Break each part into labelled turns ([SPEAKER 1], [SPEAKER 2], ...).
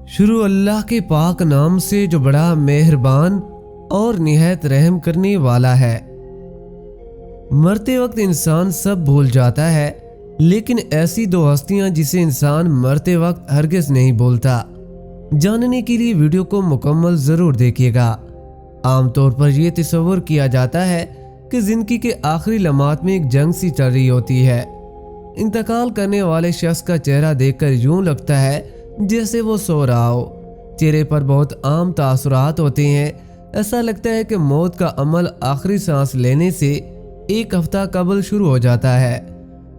[SPEAKER 1] شروع اللہ کے پاک نام سے جو بڑا مہربان اور نہایت رحم کرنے والا ہے۔ مرتے وقت انسان سب بھول جاتا ہے، لیکن ایسی دو ہستیاں جسے انسان مرتے وقت ہرگز نہیں بھولتا۔ جاننے کے لیے ویڈیو کو مکمل ضرور دیکھیے گا۔ عام طور پر یہ تصور کیا جاتا ہے کہ زندگی کے آخری لمحات میں ایک جنگ سی چل رہی ہوتی ہے۔ انتقال کرنے والے شخص کا چہرہ دیکھ کر یوں لگتا ہے جیسے وہ سو رہا ہو۔ چہرے پر بہت عام تاثرات ہوتے ہیں۔ ایسا لگتا ہے کہ موت کا عمل آخری سانس لینے سے ایک ہفتہ قبل شروع ہو جاتا ہے۔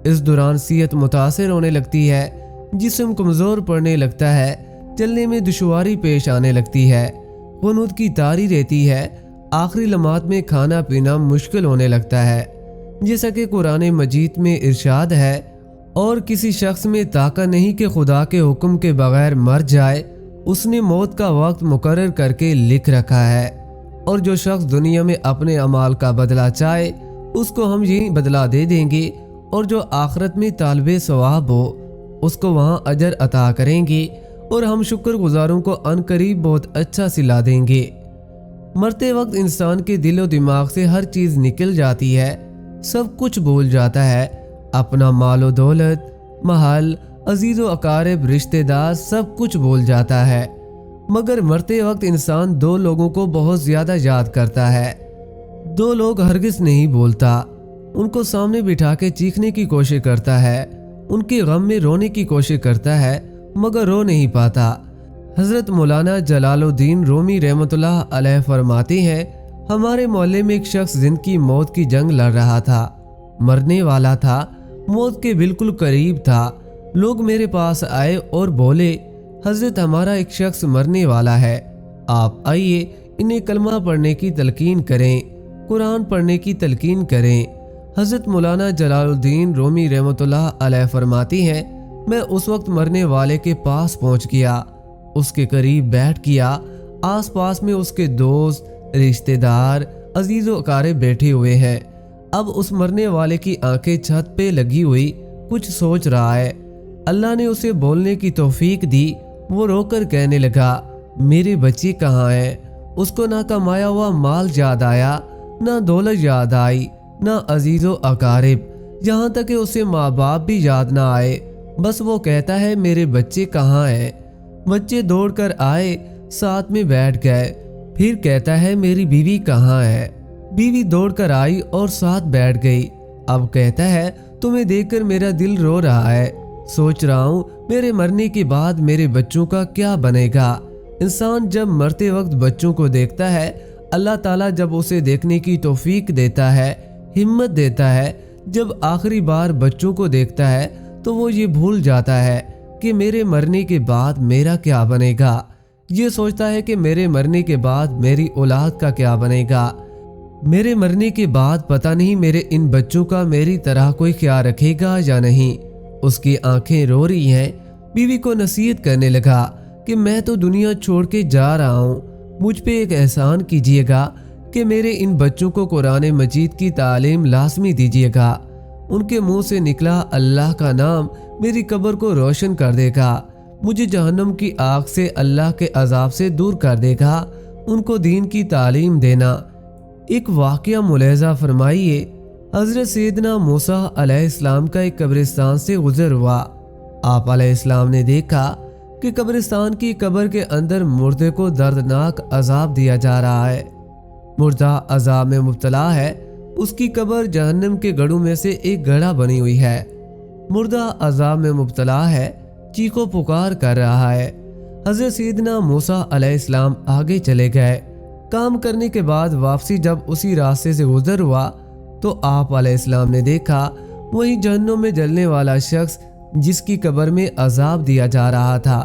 [SPEAKER 1] اس دوران صحت متاثر ہونے لگتی ہے، جسم کمزور پڑنے لگتا ہے، چلنے میں دشواری پیش آنے لگتی ہے، قنوت کی طاری رہتی ہے، آخری لمحات میں کھانا پینا مشکل ہونے لگتا ہے۔ جیسا کہ قرآن مجید میں ارشاد ہے، اور کسی شخص میں طاقت نہیں کہ خدا کے حکم کے بغیر مر جائے، اس نے موت کا وقت مقرر کر کے لکھ رکھا ہے، اور جو شخص دنیا میں اپنے اعمال کا بدلہ چاہے اس کو ہم یہی بدلہ دے دیں گے، اور جو آخرت میں طالب ثواب ہو اس کو وہاں اجر عطا کریں گے، اور ہم شکر گزاروں کو ان قریب بہت اچھا صلہ دیں گے۔ مرتے وقت انسان کے دل و دماغ سے ہر چیز نکل جاتی ہے، سب کچھ بھول جاتا ہے، اپنا مال و دولت، محل، عزیز و اقارب، رشتہ دار، سب کچھ بھول جاتا ہے۔ مگر مرتے وقت انسان دو لوگوں کو بہت زیادہ یاد کرتا ہے۔ دو لوگ ہرگز نہیں بھولتا، ان کو سامنے بٹھا کے چیخنے کی کوشش کرتا ہے، ان کے غم میں رونے کی کوشش کرتا ہے، مگر رو نہیں پاتا۔ حضرت مولانا جلال الدین رومی رحمۃ اللہ علیہ فرماتے ہیں، ہمارے محلے میں ایک شخص زندگی موت کی جنگ لڑ رہا تھا، مرنے والا تھا، موت کے بالکل قریب تھا۔ لوگ میرے پاس آئے اور بولے، حضرت ہمارا ایک شخص مرنے والا ہے، آپ آئیے انہیں کلمہ پڑھنے کی تلقین کریں، قرآن پڑھنے کی تلقین کریں۔ حضرت مولانا جلال الدین رومی رحمۃ اللہ علیہ فرماتی ہیں، میں اس وقت مرنے والے کے پاس پہنچ گیا، اس کے قریب بیٹھ گیا، آس پاس میں اس کے دوست، رشتہ دار، عزیز و اقارب بیٹھے ہوئے ہیں۔ اب اس مرنے والے کی آنکھیں چھت پہ لگی ہوئی کچھ سوچ رہا ہے۔ اللہ نے اسے بولنے کی توفیق دی، وہ رو کر کہنے لگا، میرے بچے کہاں ہیں؟ اس کو نہ کمایا ہوا مال یاد آیا، نہ دولت یاد آئی، نہ عزیز و اقارب، یہاں تک کہ اسے ماں باپ بھی یاد نہ آئے، بس وہ کہتا ہے میرے بچے کہاں ہیں؟ بچے دوڑ کر آئے، ساتھ میں بیٹھ گئے، پھر کہتا ہے میری بیوی کہاں ہے؟ بیوی دوڑ کر آئی اور ساتھ بیٹھ گئی۔ اب کہتا ہے تمہیں دیکھ کر میرا دل رو رہا ہے، سوچ رہا ہوں میرے مرنے کے بعد میرے بچوں کا کیا بنے گا۔ انسان جب مرتے وقت بچوں کو دیکھتا ہے، اللہ تعالیٰ جب اسے دیکھنے کی توفیق دیتا ہے، ہمت دیتا ہے، جب آخری بار بچوں کو دیکھتا ہے تو وہ یہ بھول جاتا ہے کہ میرے مرنے کے بعد میرا کیا بنے گا۔ یہ سوچتا ہے کہ میرے مرنے کے بعد میری اولاد کا کیا بنے گا، میرے مرنے کے بعد پتہ نہیں میرے ان بچوں کا میری طرح کوئی خیال رکھے گا یا نہیں۔ اس کی آنکھیں رو رہی ہیں۔ بیوی کو نصیحت کرنے لگا کہ میں تو دنیا چھوڑ کے جا رہا ہوں، مجھ پہ ایک احسان کیجیے گا کہ میرے ان بچوں کو قرآن مجید کی تعلیم لازمی دیجیے گا۔ ان کے منہ سے نکلا اللہ کا نام میری قبر کو روشن کر دے گا، مجھے جہنم کی آگ سے، اللہ کے عذاب سے دور کر دے گا۔ ان کو دین کی تعلیم دینا۔ ایک واقعہ ملاحظہ فرمائیے، حضرت سیدنا موسیٰ علیہ السلام کا ایک قبرستان سے گزر ہوا۔ آپ علیہ السلام نے دیکھا کہ قبرستان کی قبر کے اندر مردے کو دردناک عذاب دیا جا رہا ہے۔ مردہ عذاب میں مبتلا ہے، اس کی قبر جہنم کے گڑھوں میں سے ایک گڑھا بنی ہوئی ہے۔ مردہ عذاب میں مبتلا ہے، چیخو پکار کر رہا ہے۔ حضرت سیدنا موسیٰ علیہ السلام آگے چلے گئے۔ کام کرنے کے بعد واپسی جب اسی راستے سے گزر ہوا تو آپ علیہ السلام نے دیکھا وہی جہنم میں جلنے والا شخص جس کی قبر میں عذاب دیا جا رہا تھا،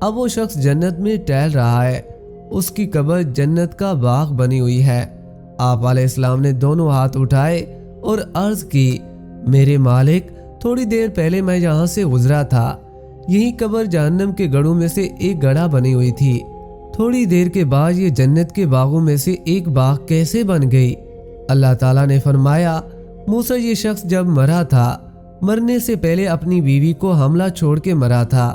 [SPEAKER 1] اب وہ شخص جنت میں ٹہل رہا ہے، اس کی قبر جنت کا باغ بنی ہوئی ہے۔ آپ علیہ السلام نے دونوں ہاتھ اٹھائے اور عرض کی، میرے مالک، تھوڑی دیر پہلے میں یہاں سے گزرا تھا، یہی قبر جہنم کے گڑھوں میں سے ایک گڑھا بنی ہوئی تھی، تھوڑی دیر کے بعد یہ جنت کے باغوں میں سے ایک باغ کیسے بن گئی؟ اللہ تعالیٰ نے فرمایا، موسیٰ یہ شخص جب مرا تھا، مرنے سے پہلے اپنی بیوی کو حاملہ چھوڑ کے مرا تھا،